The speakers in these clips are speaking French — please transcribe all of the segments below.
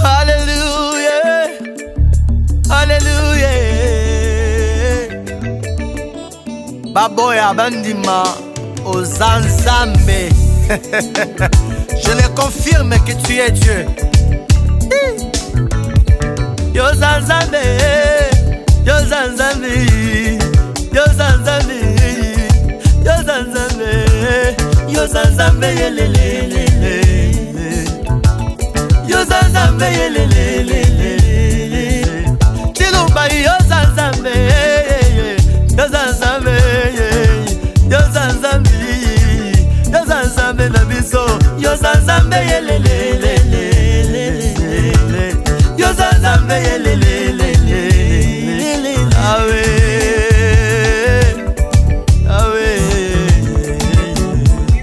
Hallelujah, hallelujah. Baboya bandima Ozanzambe. Je le confirme que tu es Dieu. Yo Zanzambe, Yo Zanzambe, Yo Zanzambe, Yo Zanzambe, Yo Zanzambe, yelelelele. Yo Zanzambe, yelelelele. Tilumba Yo Zanzambe, Yo Zanzambe, Yo Zanzambe, Yo Zanzambe na biso, Yo Zanzambe, yelelelele. Yo Zanzambe, yelelelele. Awe, awe.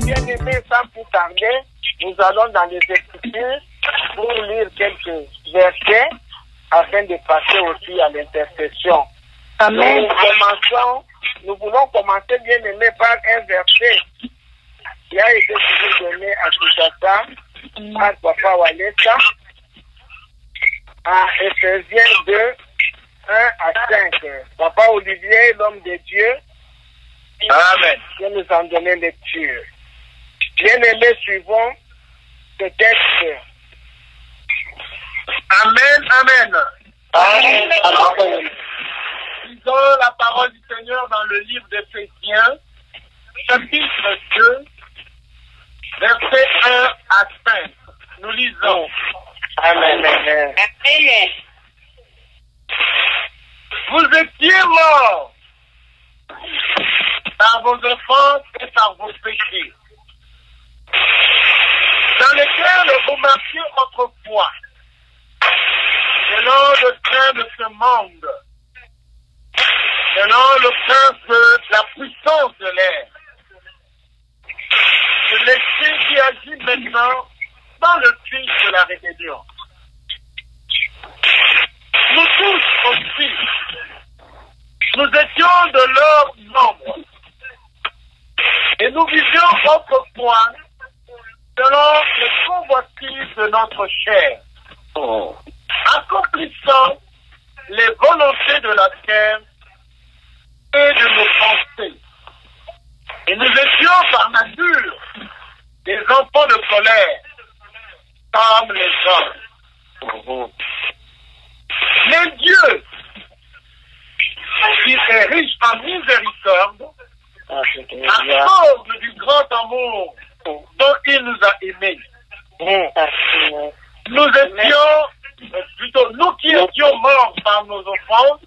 Bien aimé, sans plus tarder, nous allons dans les Écritures pour lire quelques versets afin de passer aussi à l'intercession. Amen. Nous voulons commencer, bien aimé, par un verset qui a été toujours donné à Kishasa, par Papa Walesa, à Ephésiens 2, 1 à 5. Papa Olivier, l'homme de Dieu, Amen. qui nous en donner lecture. Bien aimé, suivons ce texte. Amen, amen. Amen. Amen. Lisons la parole du Seigneur dans le livre d'Éphésiens, chapitre 2, versets 1 à 5. Nous lisons. Amen. Amen. Vous étiez morts par vos offenses et par vos péchés, dans lesquels vous marchiez autrefois, selon le train de ce monde, selon le prince de la puissance de l'air, de l'esprit qui agit maintenant dans le fils de la rébellion. Nous tous aussi, nous étions de leur nombre, et nous vivions autrefois selon les convoitises de notre chair, accomplissant les volontés de la terre et de nos pensées. Et nous étions par nature des enfants de colère, comme les hommes. Mais Dieu, qui est riche en miséricorde, à cause du grand amour dont il nous a aimés, nous étions, plutôt nous qui étions morts par nos offenses,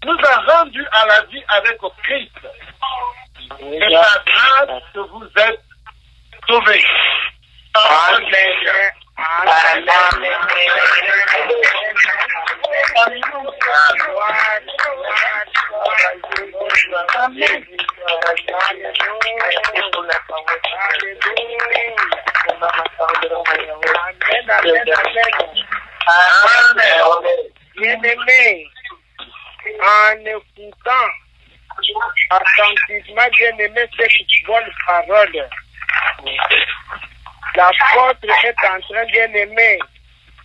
nous a rendus à la vie avec Christ. C'est par grâce que vous êtes sauvés. Amen. Bien-aimé, en écoutant attentivement, bien-aimé, cette bonne parole, l'apôtre est en train, bien-aimé,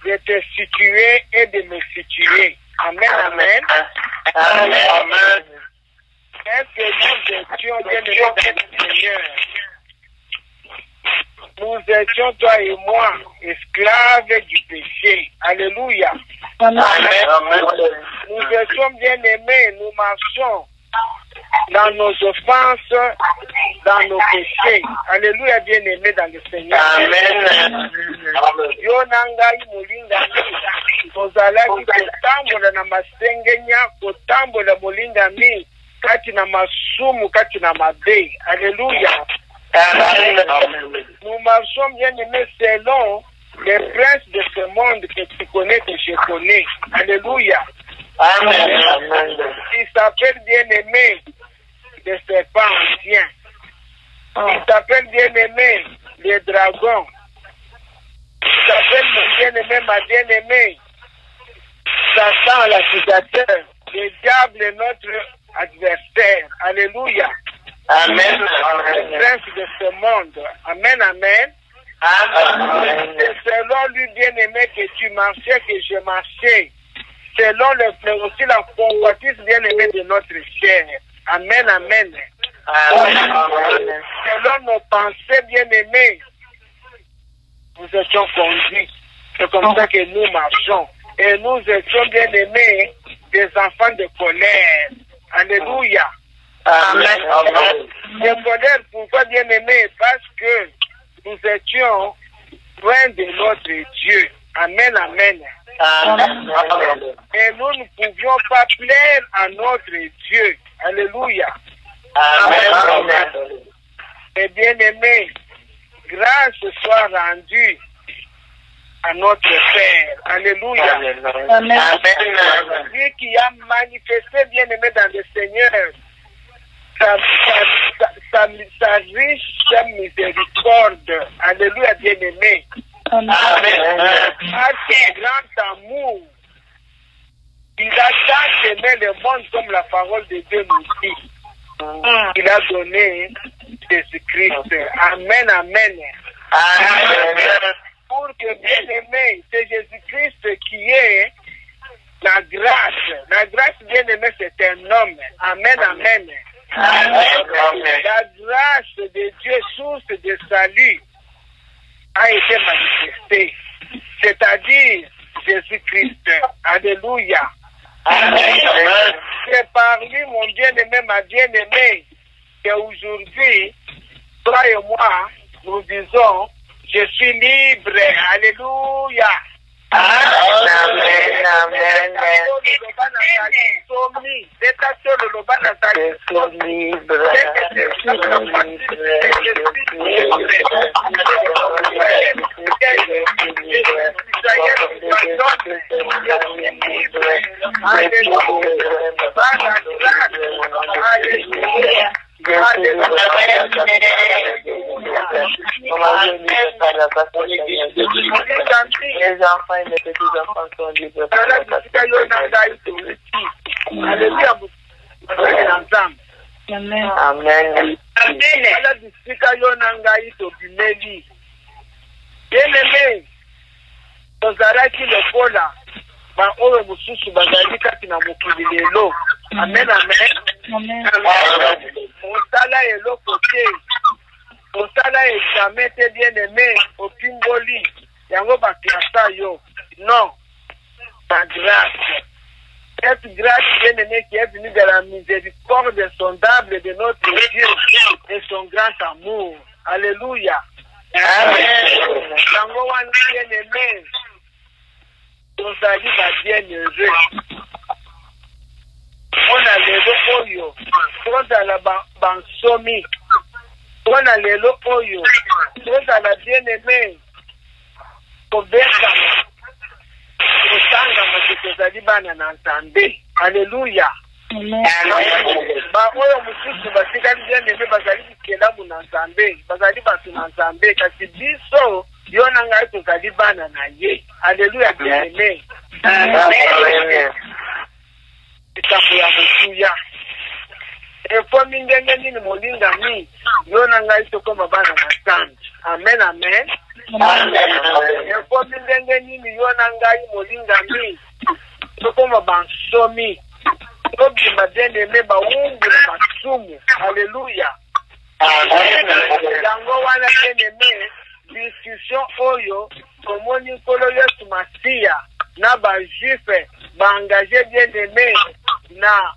de te situer et de me situer. Amen, amen. Amen. Amen. Est-ce que nous étions, bien-aimés, dans le Seigneur? Nous étions, toi et moi, esclaves du péché. Alléluia. Amen. Nous étions bien-aimés, nous marchons dans nos offenses, dans nos péchés. Alléluia, bien-aimés dans le Seigneur. Amen. Yo nangai mulinda mi tozalaki kotambola na masengenya, kotambola mulinda mi kati na masumu, kati na mabe. Alléluia. Nous marchons, bien-aimés, selon les princes de ce monde que tu connais, que je connais. Alléluia. Amen. Il s'appelle, bien-aimé, les serpents anciens. Il s'appelle, bien-aimé, les dragons. Il s'appelle, bien-aimé, ma bien-aimée, Satan, l'accusateur. Le diable est notre adversaire. Alléluia. Amen. Le prince de ce monde. Amen, amen. C'est selon lui, bien-aimé, que tu marchais, que je marchais. Selon aussi la convoitise, bien-aimé, de notre chair. Amen, amen. Selon nos pensées, bien-aimés, nous étions conduits. C'est comme ça que nous marchons. Et nous étions, bien-aimés, des enfants de colère. Alléluia. Amen. De colère, pourquoi, bien-aimés? Parce que nous étions loin de notre Dieu. Amen, amen. Et nous ne pouvions pas plaire à notre Dieu. Alléluia. Amen. Et bien-aimés, grâce soit rendue à notre Père. Alléluia. Amen. Lui qui a manifesté, bien-aimé, dans le Seigneur, sa riche miséricorde. Alléluia, bien-aimé. Amen. Par son grand amour, il a tant aimé le monde comme la parole de Dieu nous dit. Il a donné Jésus-Christ. Amen, amen. Pour que, bien-aimé, c'est Jésus-Christ qui est la grâce. La grâce, bien-aimé, c'est un homme. Amen, amen. La grâce de Dieu, source de salut, a été manifestée. C'est-à-dire Jésus-Christ. Alléluia. C'est par lui, mon bien-aimé, ma bien-aimée, qu'aujourd'hui, toi et moi, nous disons, je suis libre. Alléluia. Les enfants et les petits-enfants sont libres. Amen. Amen. Bien-aimé, tozalaki lokola ba oyo mosusu bazali kati na mokili lelo. Amen, amen. Osala eloko te, osala examen te, bien-aimé, opimboli yango baklasa yo. Non, ta grâce. Cette grâce, bien-aimé, qui est venue de la miséricorde insondable de notre Dieu et son grand amour. Alléluia. Amen. Yango wana, bien-aimé, tozali ba bien-heureux. On a lelo oyo, tozala bansomi. On a lelo oyo, tozala bien-aimé, kobekama. Tozali bana na Nzambe. Alléluia. Ba oyo mususu basikali bien-aimé bazali kelamu na Nzambe, bazali batu na Nzambe, kasi biso yo na ngai tozali bana na ye. Alléluia, bien-aimé. Kitambo ya mosuya ekomi ndenge nini molingami yo na ngai tokoma bana na Nzambe. Amen, amen. Ekomi ndenge nini yo na ngai molingami tokoma bansomi tobima bien-aimé baungu na masumu. Alléluia. Yango wana bien-aimé, discussion oyo tomoni nkolo Yesu Masiya na bajuife baengagé bien-aimé na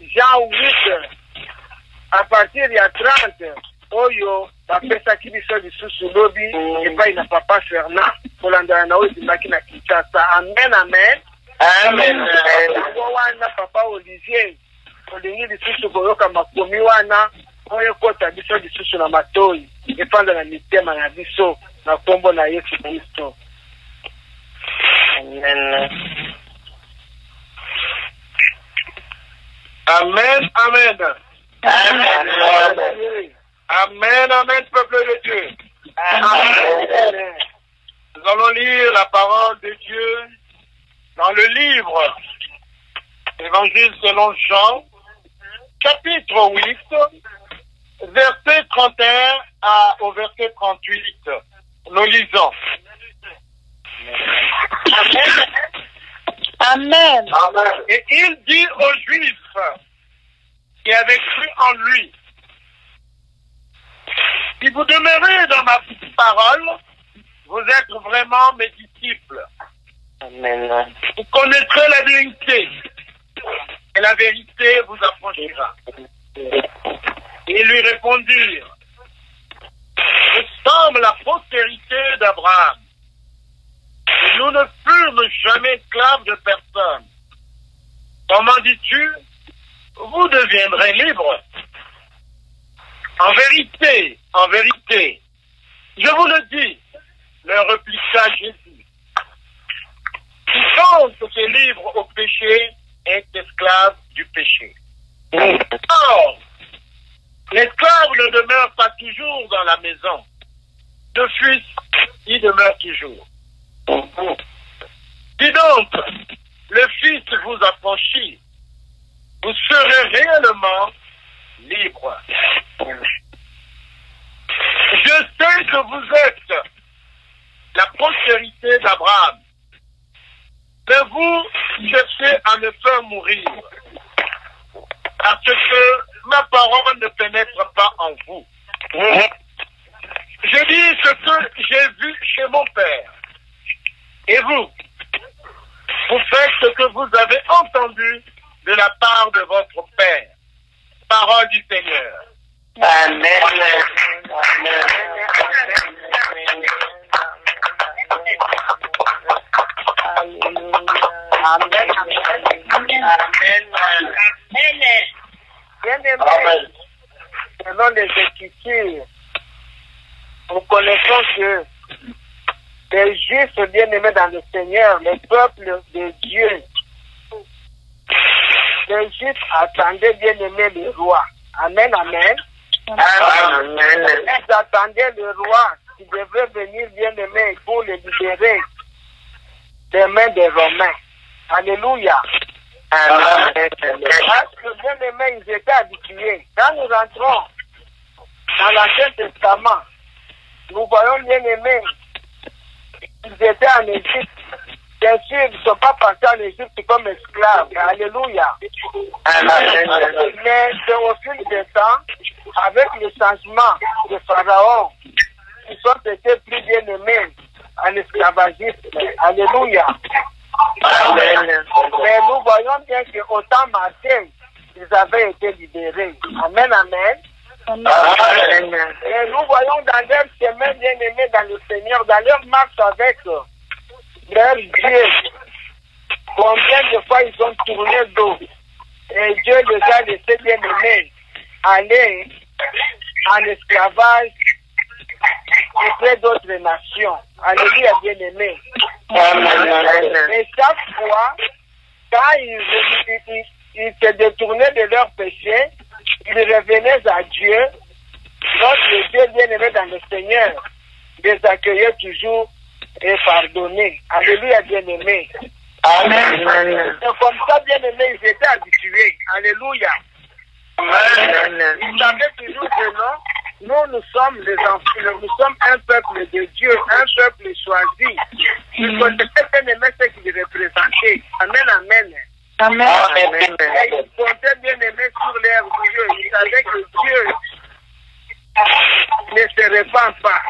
Jean 8 à partir ya 30 oyo bapesaki biso lisusu lobi epai na papa Fernand kolandana na oyo ezimaki na Kinshasa. Amen, amen. Yango wana papa Olivier olingi lisusu koyoka makomi wana oyo kota biso lisusu na matoi epanda na mitema na biso na kombo na Yesu Kristo. Amen. Amen, amen. Amen. Amen, amen, peuple de Dieu. Amen. Nous allons lire la parole de Dieu dans le livre Évangile selon Jean, chapitre 8, verset 31 au verset 38. Nous lisons. Amen. Et il dit aux Juifs qui avaient cru en lui, si vous demeurez dans ma parole, vous êtes vraiment mes disciples. Amen. Vous connaîtrez la vérité, et la vérité vous affranchira. Et ils lui répondirent, nous sommes la postérité d'Abraham. Et nous ne fûmes jamais esclaves de personne. Comment dis-tu, vous deviendrez libres? En vérité, je vous le dis, leur répliqua Jésus. Quiconque est libre au péché est esclave du péché. Or, l'esclave ne demeure pas toujours dans la maison. Le fils y demeure toujours. Si donc le Fils vous affranchit, vous serez réellement libre. Je sais que vous êtes la postérité d'Abraham, mais vous cherchez à me faire mourir, parce que ma parole ne pénètre pas en vous. Je dis ce que j'ai vu chez mon Père. Et vous faites ce que vous avez entendu de la part de votre Père. Parole du Seigneur. Amen. Bien-aimés, selon les Écritures, nous connaissons que les Juifs bien-aimés dans le Seigneur, le peuple de Dieu, les Juifs attendaient bien-aimés le roi. Amen, amen. Amen. Ils attendaient le roi qui devrait venir bien-aimé pour les libérer des mains des Romains. Alléluia. Amen. Parce que bien-aimés, ils étaient habitués. Quand nous rentrons dans l'Ancien Testament, nous voyons bien-aimés, ils étaient en Égypte. Bien sûr, ils ne sont pas partis en Égypte comme esclaves. Alléluia. Amen. Mais c'est au fil du temps, avec le changement de Pharaon, ils sont été plus bien-aimés en esclavagisme. Alléluia. Amen. Mais nous voyons bien qu'au temps marqué, ils avaient été libérés. Amen, amen. Amen. Et nous voyons dans leur chemin bien-aimés dans le Seigneur, dans leur marche avec leur Dieu, combien de fois ils ont tourné dos. Et Dieu les a laissés bien-aimés aller en esclavage auprès d'autres nations. Alléluia, bien-aimés. Et chaque fois, quand ils se détournaient de leur péché, ils revenaient à Dieu. Notre Dieu bien-aimé dans le Seigneur les accueillait toujours et pardonnait. Alléluia, bien-aimé. Amen. C'est comme ça, bien-aimé, ils étaient habitués. Alléluia. Amen. Ils savaient toujours que nous sommes les enfants, nous sommes un peuple de Dieu, un peuple choisi. Ils connaissaient bien-aimé ce qu'ils représentaient. Amen, amen. Amen. Et ils comptaient bien-aimé sur leur Dieu. Ils savaient que Dieu ne se répand pas.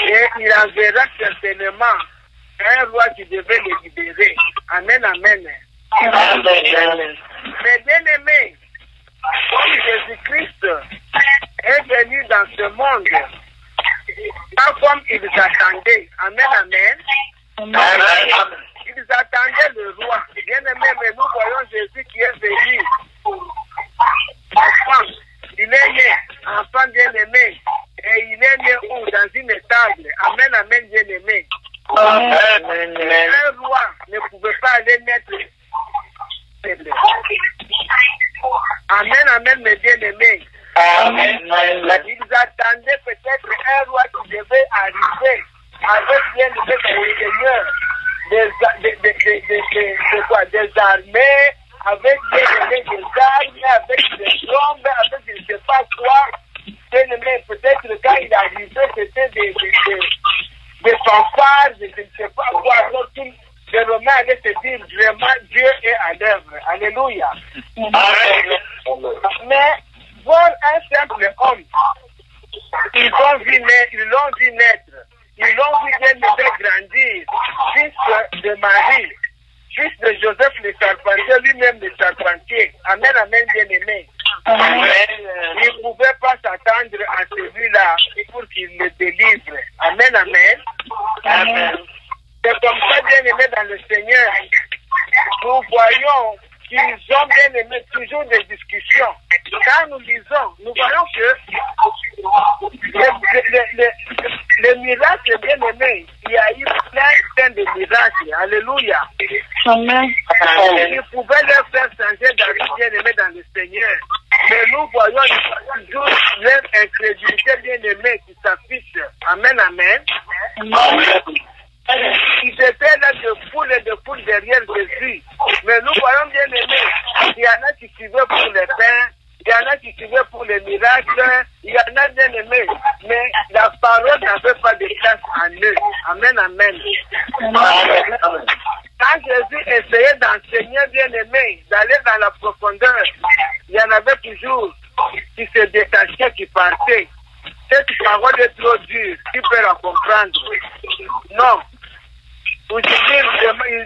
Et il enverra certainement un roi qui devait les libérer. Amen, amen. Mais bien-aimés, comme Jésus-Christ est venu dans ce monde, pas comme ils attendaient. Amen, amen. Ils attendaient le roi. Bien-aimés, mais nous voyons Jésus qui est venu. Enfant, il est né, enfant bien-aimé. Et il est né où? Dans une étable. Amen, amen, bien-aimé. Un roi ne pouvait pas aller naître. Amen, amen, mes bien-aimés. Ils attendaient peut-être un roi qui devait arriver avec bien-aimé le Seigneur. Des armées, avec bien-aimé des armes, avec des bombes, avec je ne sais pas quoi. bien-aimé, peut-être quand il arrivait, c'était des fanfares, je ne sais pas quoi. Alors, tous les Romains allaient se dire vraiment Dieu est à l'œuvre. Alléluia. Mais voir un simple homme, ils l'ont vu naître, ils l'ont vu bien-aimé grandir, fils de Marie, fils de Joseph le charpentier, lui-même le charpentier. Amen, amen, bien-aimé. Il ne pouvait pas s'attendre à celui-là pour qu'il le délivre. Amen, amen. Amen. C'est comme ça, bien-aimé, dans le Seigneur. Nous voyons qu'ils ont bien-aimé toujours des discussions. Quand nous lisons, nous voyons que les miracles, bien-aimés, il y a eu plein de miracles. Alléluia. Amen. Ils pouvaient leur faire changer d'avis, bien-aimés, dans le Seigneur. Mais nous voyons toujours leur incrédulité, bien-aimée, qui s'affiche. Amen, amen. Ils étaient là de foule derrière Jésus. Mais nous voyons, bien-aimés, il y en a qui suivaient pour les pains, il y en a qui suivaient pour les miracles, il y en a, bien-aimés, mais la parole n'avait pas de place en eux. Amen, amen. Quand Jésus essayait d'enseigner, bien-aimés, d'aller dans la profondeur, il y en avait toujours qui se détachaient, qui partaient. Cette parole est trop dure, qui peut la comprendre? Non. Il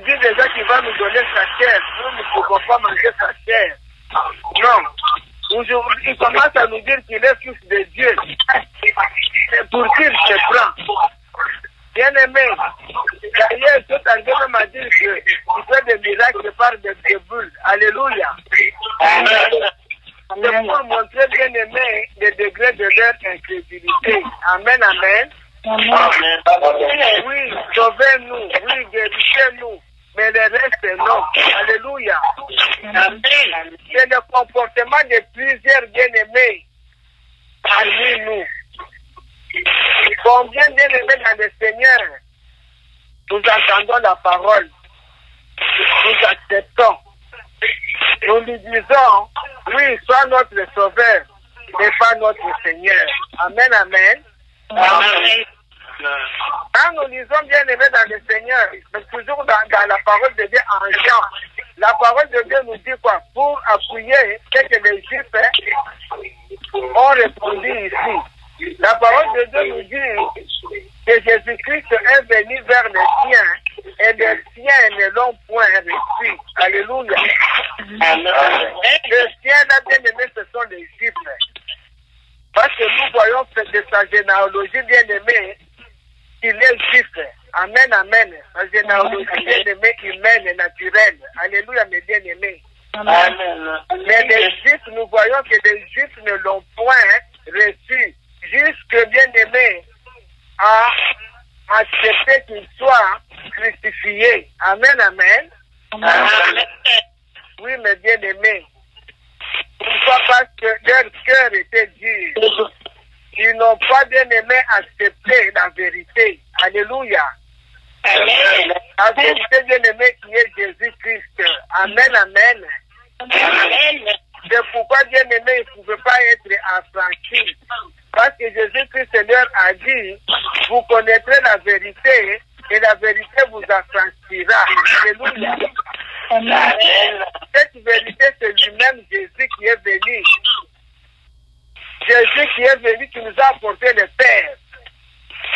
dit déjà qu'il va nous donner sa chair. Nous ne pouvons pas manger sa chair. Non. Aujourd'hui, il commence à nous dire qu'il est fils de Dieu. C'est pour qu'il se prend. Bien-aimé, d'ailleurs, tout à l'heure m'a dit qu'il fait des miracles par des bulles. Alléluia. C'est pour montrer, bien-aimé, le degré de leur incrédulité. Amen, amen. Oui, sauvez-nous, oui, guérissez-nous, mais le reste, non. Alléluia. C'est le comportement de plusieurs bien-aimés parmi nous. Combien bien-aimés dans le Seigneur, nous entendons la parole, nous acceptons, nous lui disons, oui, sois notre sauveur, mais pas notre Seigneur. Amen, amen. Amen. Quand nous lisons bien-aimés dans le Seigneur, mais toujours dans la parole de Dieu en Jean, la parole de Dieu nous dit quoi? Pour appuyer ce que les Juifs ont répondu ici. La parole de Dieu nous dit que Jésus-Christ est venu vers les siens et les siens ne l'ont point reçu. Alléluia. Les siens, là, bien-aimés, ce sont les Juifs. Parce que nous voyons de sa généalogie bien-aimée qu'il est juif. Amen, amen. Sa généalogie bien-aimée humaine et naturelle. Alléluia, mes bien-aimés. Amen. Mais les juifs, nous voyons que les juifs ne l'ont point reçu. Jusque bien-aimé a accepté qu'il soit crucifié. Amen, amen. Amen. Oui, mes bien-aimés. Pourquoi? Parce que leur cœur était dur. Ils n'ont pas bien-aimé accepté la vérité. Alléluia. Amen. La vérité bien-aimée qui est Jésus-Christ. Amen, amen. Amen. C'est pourquoi bien-aimé, ils ne pouvaient pas être affranchis. Parce que Jésus-Christ leur a dit, vous connaîtrez la vérité et la vérité vous affranchira. Alléluia. Amen. Cette vérité, c'est lui-même Jésus qui est venu. Jésus qui est venu, qui nous a apporté le Père.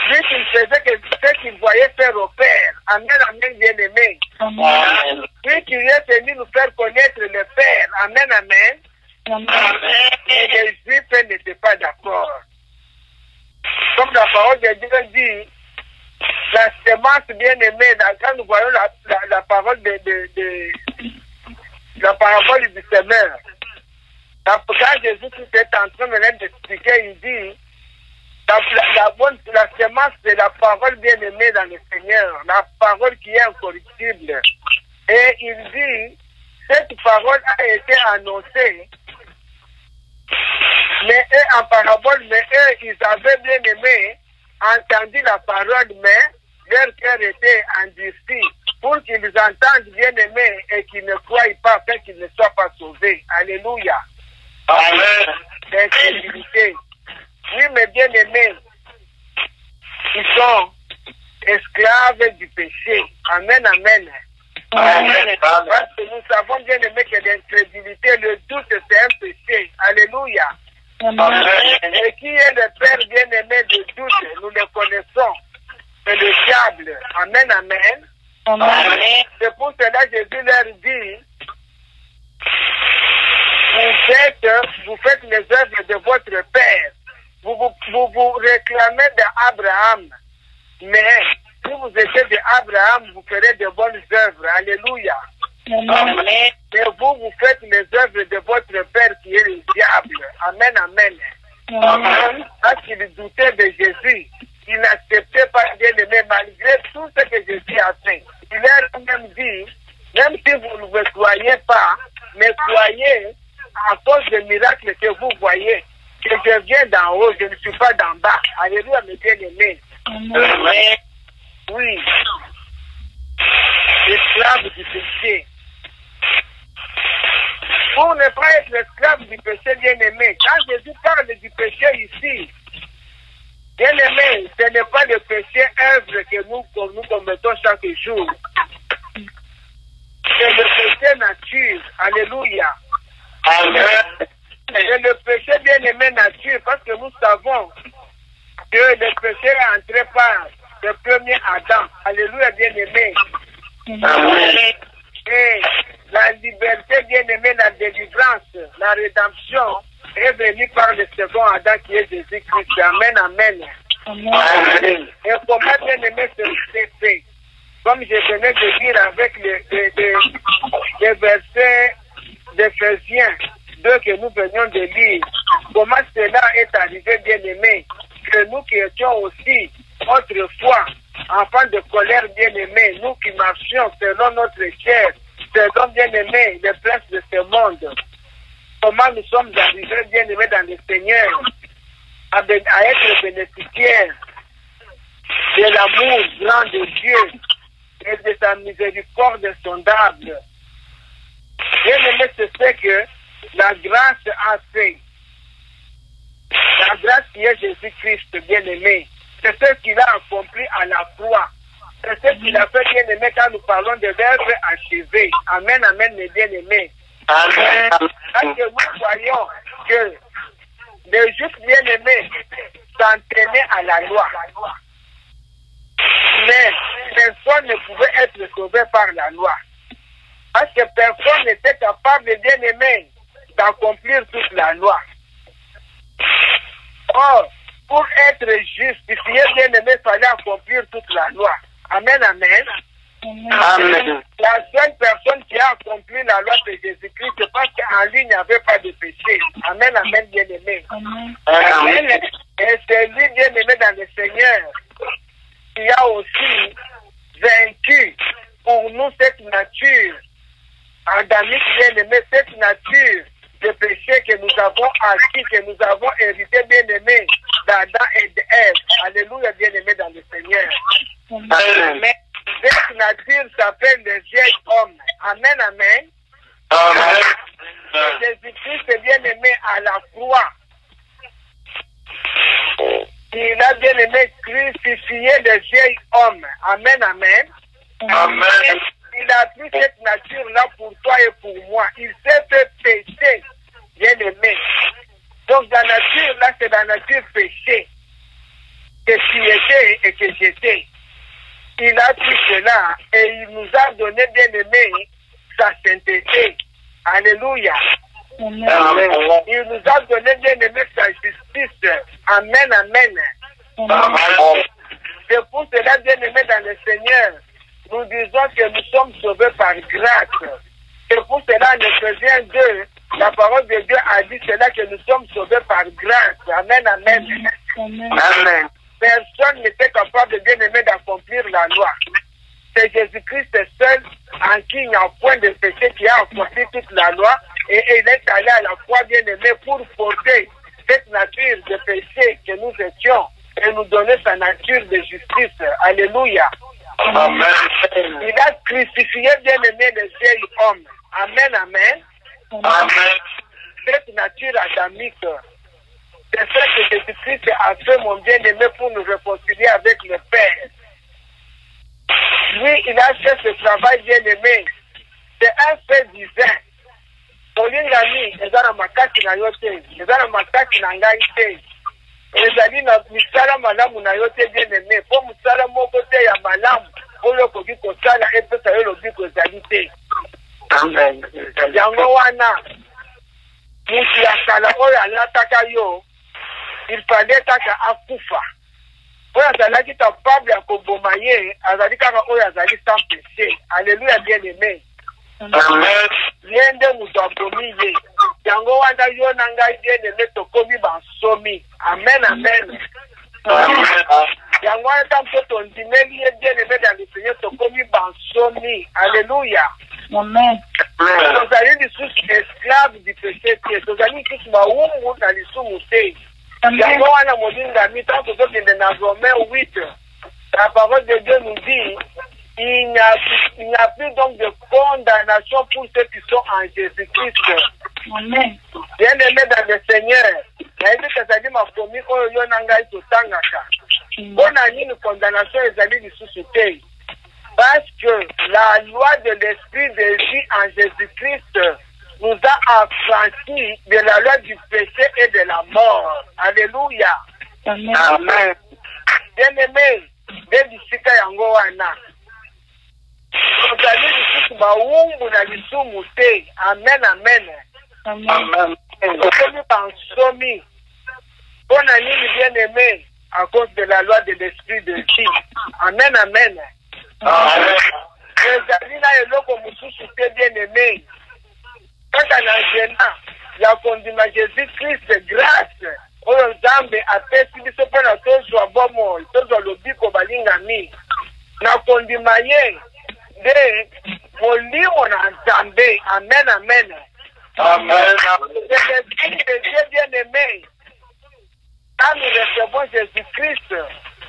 Lui qui faisait que ce qu'il voyait faire au Père. Amen, amen, bien-aimé. Amen. Lui qui est venu nous faire connaître le Père. Amen, amen. Amen. Et les Juifs n'étaient pas d'accord. Comme la parole de Dieu dit, la semence bien-aimée, quand nous voyons la parole la parabole du semeur, quand Jésus est en train d'expliquer, il dit, la semence c'est la parole bien-aimée dans le Seigneur, la parole qui est incorruptible. Et il dit, cette parole a été annoncée, mais eux en parabole, mais eux, ils avaient bien-aimé, entendu la parole, mais leur cœur était endurci, pour qu'ils entendent bien-aimé et qu'ils ne croient pas, afin qu'ils ne soient pas sauvés. Alléluia. Amen. L'incrédulité. Oui, mes bien-aimés, ils sont esclaves du péché. Amen, amen. Amen. Parce que nous savons bien aimé que l'incrédulité, le doute, c'est un péché. Alléluia. Et qui est le père bien-aimé de doute, nous le connaissons. C'est le diable. Amen, amen. C'est pour cela que Jésus leur dit, vous faites les œuvres de votre père. Vous réclamez d'Abraham. Mais si vous étiez d'Abraham, vous ferez de bonnes œuvres. Alléluia. Mais vous faites les œuvres de votre père qui est le diable. Amen, amen. Parce qu'il doutait de Jésus. Il n'acceptait pas bien aimé malgré tout ce que Jésus a fait. Il a même dit, même si vous ne me croyez pas, mais croyez à cause des miracles que vous voyez, que je viens d'en haut, je ne suis pas d'en bas. Alléluia, mes bien-aimés. Oui. Esclave du péché. Pour ne pas être esclave du péché, bien-aimé, quand Jésus parle du péché ici, bien-aimé, ce n'est pas le péché œuvre que nous commettons chaque jour. C'est le péché nature. Alléluia. Amen. C'est le péché bien-aimé nature parce que nous savons que le péché est entré par le premier Adam. Alléluia, bien-aimé. Amen. Et la liberté bien-aimée, la délivrance, la rédemption est venue par le second Adam qui est Jésus-Christ. Amen, amen. Amen. Et comment bien-aimé c'est fait? Comme je venais de dire avec les versets d'Éphésiens 2 que nous venions de lire, comment cela est arrivé, bien-aimé, que nous qui étions aussi autrefois enfants de colère, bien-aimés, nous qui marchions selon notre chair, selon, bien-aimés, les princes de ce monde, comment nous sommes arrivés, bien-aimés, dans le Seigneur, à être bénéficiaires de l'amour grand de Dieu et de sa miséricorde insondable. Bien-aimé, c'est ce que la grâce a fait. La grâce qui est Jésus-Christ, bien-aimé, c'est ce qu'il a accompli à la croix. C'est ce qu'il a fait, bien-aimé, quand nous parlons de l'œuvre achevée. Amen, amen, mes bien-aimés. Amen. Parce que nous voyons que les justes bien-aimés s'en tenaient à la loi. Mais personne ne pouvait être sauvé par la loi. Parce que personne n'était capable, bien-aimé, d'accomplir toute la loi. Or, pour être justifié, bien-aimé, il fallait accomplir toute la loi. Amen, amen. Amen. La seule personne qui a accompli la loi, c'est Jésus-Christ, parce qu'en lui, il n'y avait pas de péché. Amen, amen, bien-aimé. Amen. Et c'est lui, bien-aimé, dans le Seigneur, qui a aussi vaincu pour nous cette nature adamique, bien-aimé, cette nature de péché que nous avons acquis, que nous avons hérité, bien-aimé, d'Adam et d'Ève. Alléluia, bien-aimé, dans le Seigneur. Amen. Mais cette nature s'appelle le vieil homme. Amen, amen. Amen. Jésus-Christ, bien-aimé, à la croix, il a, bien-aimé, crucifié le vieil homme. Amen, amen. Amen. Il a pris cette nature-là pour toi et pour moi. Il s'est fait pécher, bien-aimé. Donc la nature-là, c'est la nature péché que tu étais et que j'étais. Il a pris cela et il nous a donné, bien-aimé, sa sainteté. Alléluia. Amen. Il nous a donné, bien-aimé, sa justice. Amen, amen. Amen. C'est pour cela, bien-aimé, dans le Seigneur, nous disons que nous sommes sauvés par grâce. C'est pour cela, en Éphésiens 2, la parole de Dieu a dit cela, que nous sommes sauvés par grâce. Amen, amen. Amen. Personne n'était capable, bien-aimé, d'accomplir la loi. C'est Jésus-Christ seul en qui il n'y a point de péché qui a accompli toute la loi. Et il est allé à la croix, bien-aimé, pour porter cette nature de péché que nous étions et nous donner sa nature de justice. Alléluia. Amen. Il a crucifié, bien-aimé, le vieil homme. Amen, amen. Amen. Cette nature adamique C'est ce que Jésus-Christ a fait, mon bien-aimé, pour nous réconcilier avec le Père. Lui, il a fait ce travail, bien-aimé. C'est un fait divin. Olingami, ezana makati na yote, ezana makati na ngai te. Ezali na misala malamu na yote, bien-aimé. Po musala moko te ya malamu, oyo koki kosala epesa yo lobiko ezali te. Amen. Yango wana, mutu ya kala oyo alataka yo, il fallait taka akufa. Oyo azalaki capable ya koboma ye, azali kaka oyo azali sans péché. Alléluia, bien-aimé. Amen. Yende mutu abomi ye. Yango wana yo na ngai bien-aimé tokomi bansomi. Amen, amen. Yango wana tanto tondimeli ye bien-aimé dans le Seigneur tokomi bansomi. Alléluia. Amen. Tozali lisusu esclave du péché te. Tozali lisusu bawumbu na lisumu te. Yango wana molingami tant tozokende na Romains 8. La parole de Dieu nous dit il n'y a plus donc de condamnation pour ceux qui sont en Jésus-Christ. Amen. Bien-aimé dans le Seigneur, nayebi kazali makomi oyo yo na ngai totangaka. Mpona nini condamnation ezali lisusu te? Parce que la loi de l'Esprit de vie en Jésus-Christ nous a affranchis de la loi du péché et de la mort. Alléluia. Amen. Amen. Bien-aimé, de bisika yango wana. Tozali lisusu bawumbu na lisumu te. Amen, amen. Amen. Tokomi bansomi. Mpona nini, bien-aimé? À cause de la loi de l'Esprit de vie. Amen, amen. Amen. Ezali na eloko mosusu te, bien-aimé. Kaka na njena ya kondima Jésus-Christ grâce oyo Nzambe apesi biso mpona tozwa bomoi, tozwa lobiko balingami. Na kondima ye nde molimo na Nzambe. Amen, amen. Amen. C'est l'Esprit de Dieu bien-aimé. Quand nous recevons Jésus-Christ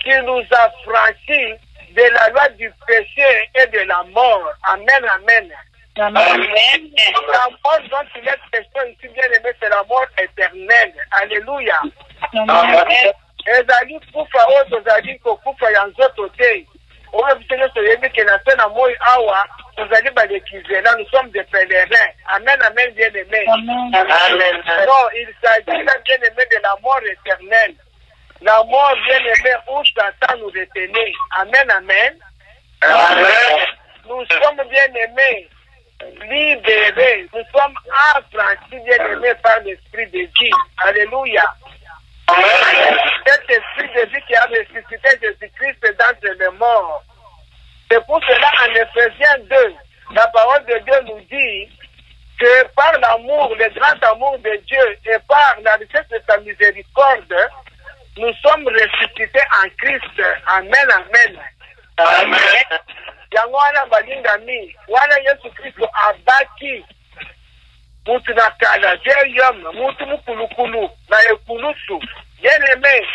qui nous a franchis de la loi du péché et de la mort. Amen, amen. Amen. La mort dont il est question ici, bien-aimé, c'est la mort éternelle. Alléluia. Amen. Ezali kufa oyo tozali kokufa ya nzoto te. Oyo biso nyonso toyebi ke na se na moi awa tozali balekizela, nous sommes des pèlerins. Amen, amen, bien-aimé. Amen. Non, il s'agit là, bien-aimé, de la mort éternelle. La mort, bien-aimé, où Satan nous retenait. Amen, amen. Amen. Nous sommes bien-aimés, libérés. Nous sommes affranchis, bien-aimés, par l'Esprit de Dieu. Alléluia. Amen. Cet Esprit de Dieu qui a ressuscité Jésus-Christ d'entre les morts. C'est pour cela, en Éphésiens 2, la parole de Dieu nous dit que par l'amour, le grand amour de Dieu et par la richesse de sa miséricorde, nous sommes ressuscités en Christ. Amen, amen. Amen. Yango wana balingami, wana Yesu Kristo abaki mutu na kala, vieil homme, mutu mukulukulu, na ekulusu. Bien-aimé,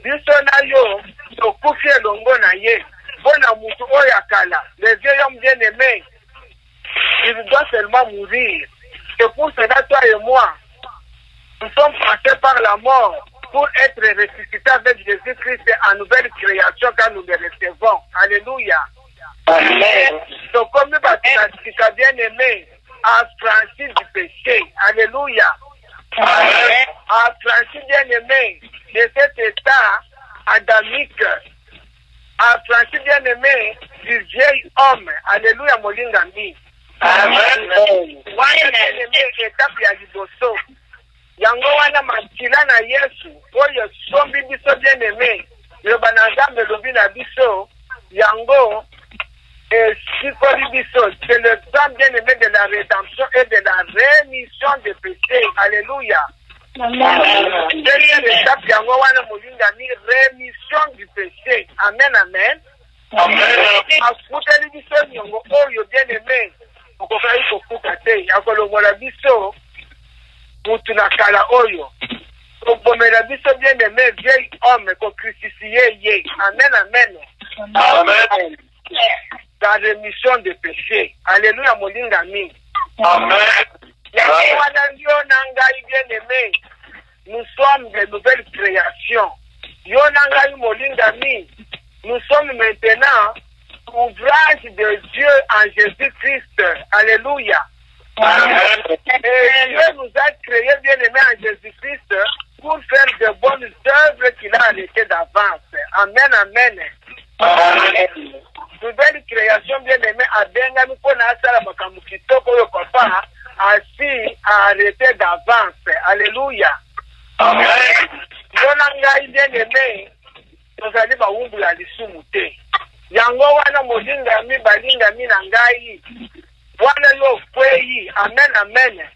biso na yo, tokufi elongo na ye. Bona mutu oyo akala, le vieil homme bien-aimé, il doit seulement mourir. C'est pour cela, toi et moi, nous sommes passés par la mort pour être ressuscités avec Jésus-Christ en nouvelle création quand nous le recevons. Alléluia. Amen. Donc, comme nous bâtissons bien-aimé, affranchis du péché. Alléluia. Amen. Affranchis bien-aimé de cet état adamique. Affranchis bien-aimé du vieil homme. Alléluia, molingami. Amen. Wana bien-aimé, étape ya liboso. Yango wana makila na Yesu, oyo sombi biso bien-aimé. Yoba na Nzambe lobi na biso, yango sikoli biso. C'est le temps bien-aimé de la rédemption et de la rémission des péchés. Alléluia. Dernière étape, yango wana molingami, rémission du péché. Amen, amen. Akuteli biso nyongo oyo bien-aimé. Okokai kokuka te, akolongola biso mutu na kala oyo. Okobomela biso bien-aimé, vieil homme, crucifié ye. Amen, amen. Amen. La rémission des péchés. Alléluia, molingami. Amen. Yango wana ndio na ngai bien-aimé. nous sommes de nouvelles créations. Yonangai Molingami, nous sommes maintenant ouvrage de Dieu en Jésus-Christ. Alléluia. Amen. Et Dieu nous a créés, bien aimés, en Jésus-Christ pour faire de bonnes œuvres qu'il a arrêtées d'avance. Amen, amen. Amen. Nouvelle création, bien aimé, à Bengami, pour Nasara Makamukitoko, le papa, ainsi arrêté d'avance. Alléluia. Amen. Yonangai, bien aimé, nous allons ba umbu ya lisumu te. Yango wana molingami balingami na ngai. Wana yo kwei. Amen, amen.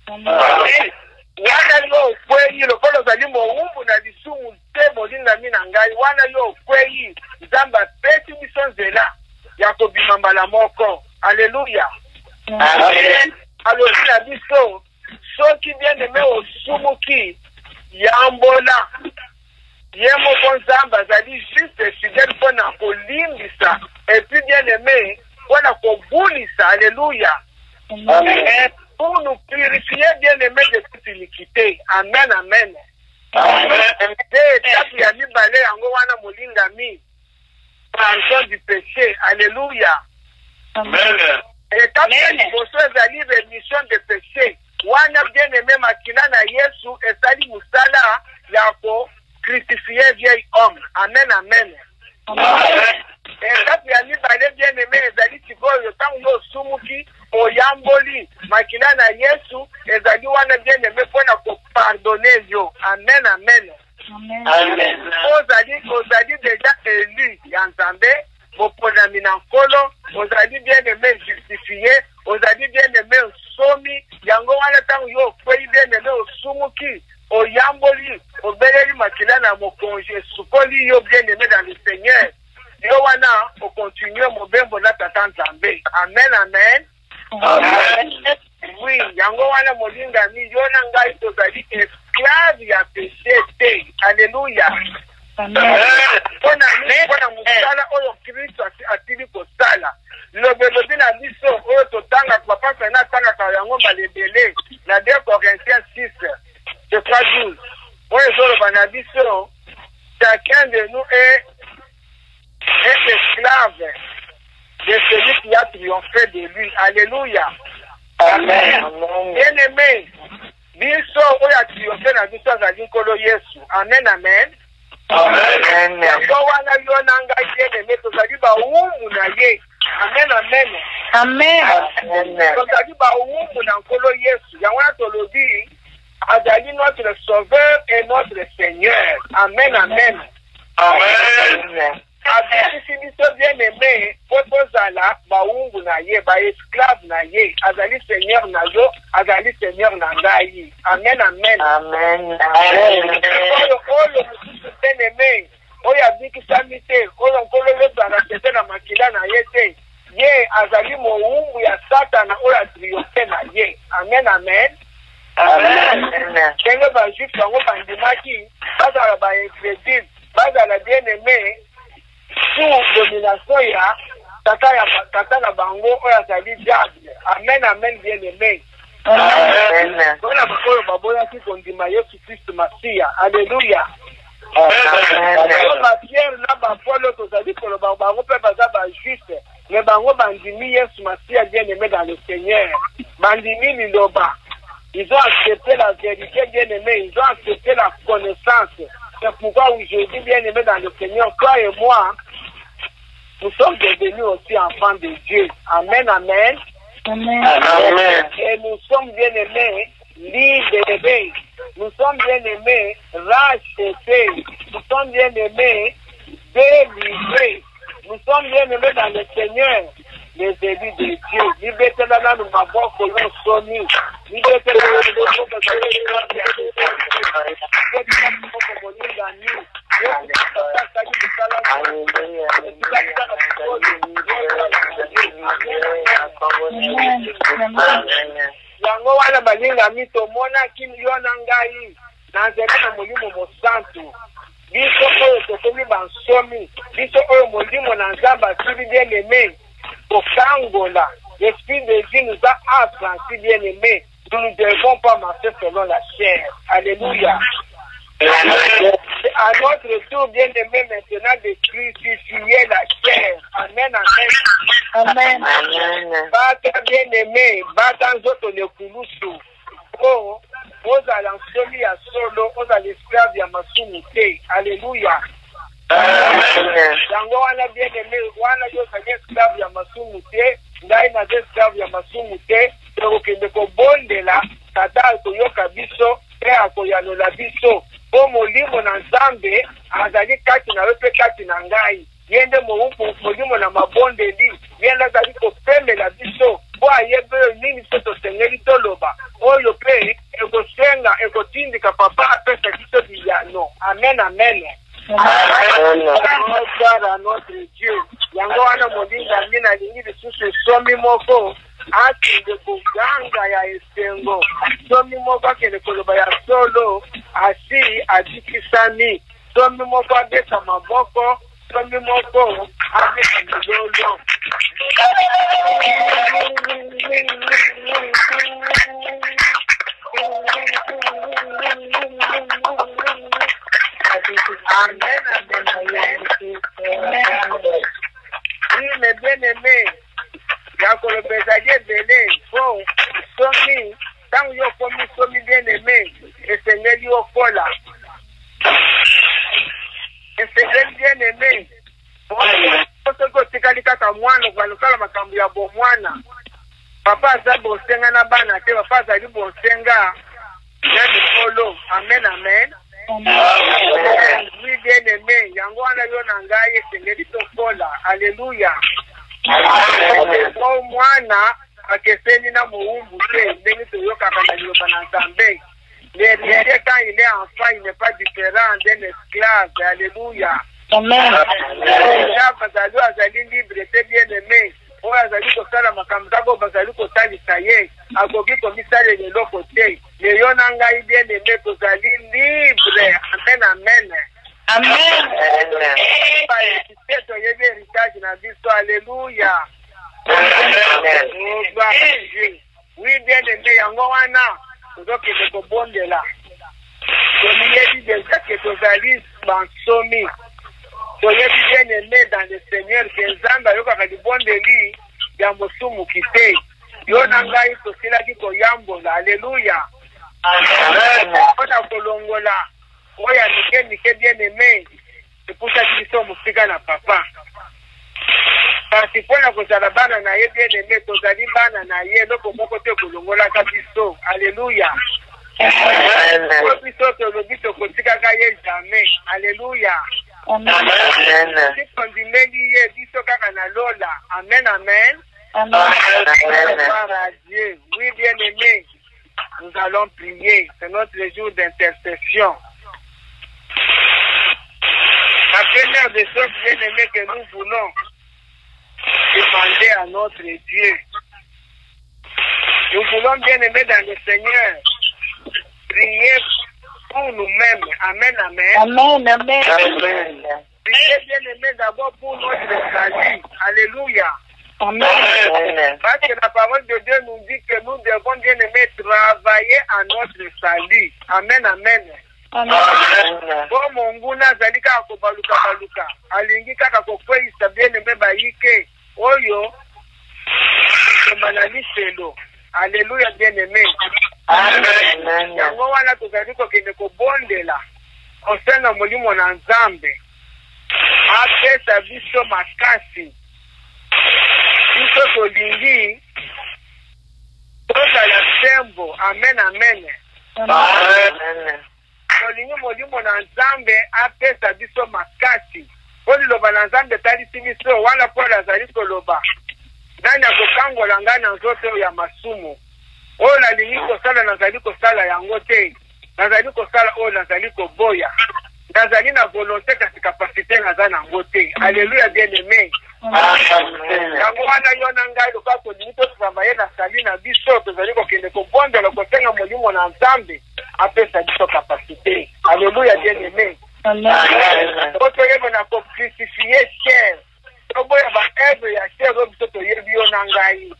Amen. Wana yo kwei lokolo zali mo umbu na lisumu te molingami na ngai. Wana yo kwei. Zamba peti biso nzela ya kobima mbala moko. Alléluia. Amen. Alors la biso soki bien aimé osumuki yambola. Yemo konzamba zali juste fidèle pour na kolimbisa et puis bien aimé pour na kobulisa. Alléluia. Amen. Pour nous purifier bien aimé de toute iniquité. Amen, amen. Amen. Tapi ya mibale yango wana molingami pardon du péché. Alléluia. Amen. Et tapi ya liboso ezali rémission de péché. Wana bien aimé makila na Yesu esali musala ya ko crucifié vieil homme. Amen, amen. Amen. Et kapi ya mibale bien aimé ezali sikoyo tangu yo sumuki oyamboli makila na Yesu ezali wana bien aimé pona ko pardonner yo. Amen, amen. Amen. Ozali déjà élu ya Nzambe boponami na nkolo ozali bien aimé justifié ozali bien aimé somi yango wana tangu yo kwei bien aimé osumuki oyamboli obeleli makila na mokonje sukoli yo bien aimé dans le Seigneur yo wana o continuer mobembo na tata Nzambe. Amen, amen. Amen. Oui, yango wana molingami yo na ngai tozali esclave ya péché te. Alléluia. Pona musala oyo Kristo atili kosala lobelobi na biso oyo totanga papasa na tangaka yango balebele na 2 Corinthiens 6 je crois 12 oyo ezoloba na biso chacun de nous est esclave de celui qui a triomphé de lui. Alléluia. Amen. Bien aimé biso oyo atriomphé na biso azali nkolo Yesu. Amen, amen. Amen. Yango wana yo na ngai bien aimé tozali bawumbu na ye. Amen, amen. Amen. Tozali bawumbu na nkolo Yesu. Yango wana tolobi azali notre sauveur et notre Seigneur. Amen, amen. Amen. Abisisi biso bien aimé po tozala bawumbu na ye baesclave na ye azali Seigneur na yo azali Seigneur na ngai. Amen, amen. Amen. Oyo mosusu bien aimé oyo abikisami te oyo nkolo Yesu anasete na makila na ye te ye azali mowumbu ya Satana oyo atriomphe na ye. Amen, amen. Ndenge bajuif yango bandimaki bazala baincrédule bazala bien aimé sous domination ya tata na bango oyo azali diable. Amen, amen, bien aimé. Amen. Bona bakoyo baboyaki kondima Yesu Kristo Masiya. Alléluia. Pierre na bapolo tozali koloba bango mpe baza bajuif mais bango bandimi Yesu Masiya bien aimé dans le Seigneur. Bandimi liloba. Ils ont accepté la vérité, bien aimé. Ils ont accepté la connaissance. C'est pourquoi aujourd'hui, bien aimé dans le Seigneur, toi et moi, nous sommes devenus aussi enfants de Dieu. Amen, amen. Amen. Et nous sommes bien aimés, libérés. Nous sommes bien aimés, rachetés. Nous sommes bien aimés, délivrés. Nous sommes bien aimés dans le Seigneur. Les élus de Dieu. Liberté là, nous m'avons connu Sony. Liberté là, nous avons yango wana balinga mito mona kimi yona ngai na nzela na molimo mosantu biso oyo tokomi bansomi biso oyo molimo na Nzambe asili bien aimé kokangola l'esprit de Dieu nous a affranchis bien aimé nous ne devons pas marcher selon la chair. Alléluia. À notre tour, bien aimé, maintenant de crucifier la chair. Amen, amen. Amen. Bata bien aimé, bata nzoto le kulusu. Oh, oza l'ansoli ya solo, oza l'esclave ya masumu te. Alléluia. Yango wana bien aimé, wana yo zali esclave ya masumu te, ngai na esclave ya masumu te, okende kobondela tata akoyoka biso pe akoyanola biso. Po molimo na Nzambe azali kati na wepe kati na ngai. Yende molimo na mabondeli, yende azali kopembela biso. Po ayebe nini so tosengeli toloba. Oyo pe ekosenga ekotindika papa apesa biso biyano. Amen, amen. Gloire notre Dieu. Yango wana molinga mina lingi lisusu somi moko akende kuganga ya esengo. Somi moko akende koloba ya solo asi adikisani. Somi moko abeta maboko. Somi moko abeta milolo. Amen, amen, amen. Oui, mais bien aimé, Yako le Bézalier Belé, bon, Somi, tant yo komi Somi bien aimé, et Seigneur yo kola. Et Seigneur bien aimé, bon, soko tikali kaka mwana, balukala makambu ya bo mwana. Papa za bonsenga na bana te, papa za li bonsenga, nani kolo, amen, amen. Oui, bien aimé, yango wana yo na ngai esengeli tokola. Alléluia. Ko mwana akeseni na muumbu te ndenge toyokaka na liloba na Nzambe. Mais quand il est enfant, il n'est pas différent d'un esclave. Alléluia. Amen. Bazali azali libre te bien aimé. Oyo azali kosala makambo tako bazali kotalisa ye akoki komisala eloko te. Yo na ngai bien aimé tozali libre. Amen, amen. Amen. Toyebi héritage na biso. Alléluia. Oui, bien aimé, yango wana tozokende kobondela. Toyebi deja ke tozali bansomi. Toyebi bien aimé dans le Seigneur que Nzambe ayokaka libondeli ya mosumu kite. Yo na ngai tosilaki koyambola. Alléluia. Mpona kolongola oya mike bien aimé epusaki biso mosika na papa. Kasi mpona kozala bana na ye bien aimé tozali bana na ye eloko moko te kolongolaka biso. Alléluia. Po biso tolobi tokotikaka ye jamais. Alléluia. Sikondimeli ye biso kaka na lola. Amen, amen. Gloire à Dieu. Oui, bien aimé, nous allons prier. C'est notre jour d'intercession. La première des choses bien aimées que nous voulons demander à notre Dieu. Nous voulons bien aimer dans le Seigneur prier pour nous-mêmes. Amen, amen. Amen, amen. Priez bien aimé d'abord pour notre salut. Alléluia. Amen. Parce que la parole de Dieu nous dit que nous devons bien aimer travailler à notre salut. Amen, amen. Bon Mungu nazali kaka kobaluka alingi kaka kokweyisa bien aimé bayike oyo komanaliselo. Alléluia, bien aimé. Amen. Yango wana tozali kokende kobondela kosenga molimo na Nzambe apesa biso makasi biso tolingi tozala sembo. Amen, amen. Tolingi molimo na Nzambe apesa biso makasi po liloba na Nzambe talisi biso wana Paul azali koloba nani akokangola ngai na nzoto ya masumu oyo nalingi kosala nazali kosala yango te, nazali kosala oyo nazali koboya, nazali na volonté kasi kapasité naza nango te. Alléluia, bien aimé. Yango wana yo na ngai lokola tolingi totravaye na sali na biso tozali kokende kobondela kosenga molimo na Nzambe apesa biso kapasité. Alléluia, bien aimé. Toyeba na crucifier chair, toboya ba eve ya chair oyo biso toyebi yo na ngai,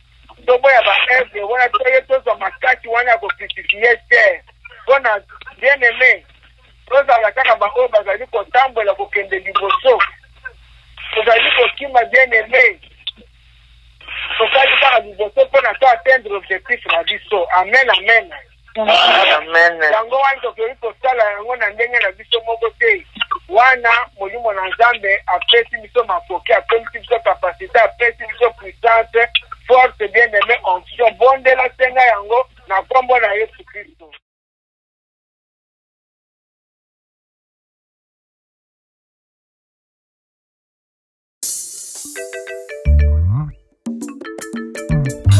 toboya ba eve wana toye tozwa makasi wana multiplier terre. Bon, bien aimé, tozala kaka bango bazali kotambola kokende liboso. Tozali kokima bien aimé. Tozali kaka liboso mpona to atteindre objectif na biso. Amen, amen. Amen. Yango wana tokoki kosala yango na ndenge na biso moko te. Wana molimo na Nzambe apesi biso makoki, apesi biso capacité, apesi biso puissance, force bien aimé, onction. Bondela senga yango na kombo na Yesu Kristo.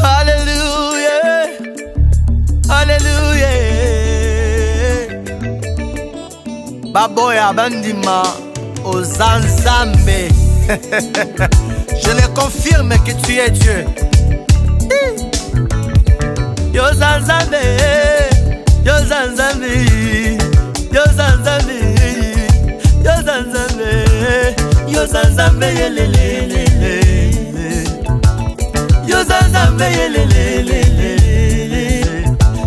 Hallelujah, hallelujah. Baboya bandima Ozanzambe. Je le confirme que tu es Dieu. Yo Zanzambe, yo Zanzambe, yo Zanzambe, yo Zanzambe, yo Zanzambe, yelelelele. Yo Zanzambe, yelelelele.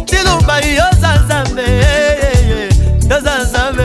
Tilumba yo Zanzambe, yo Zanzambe.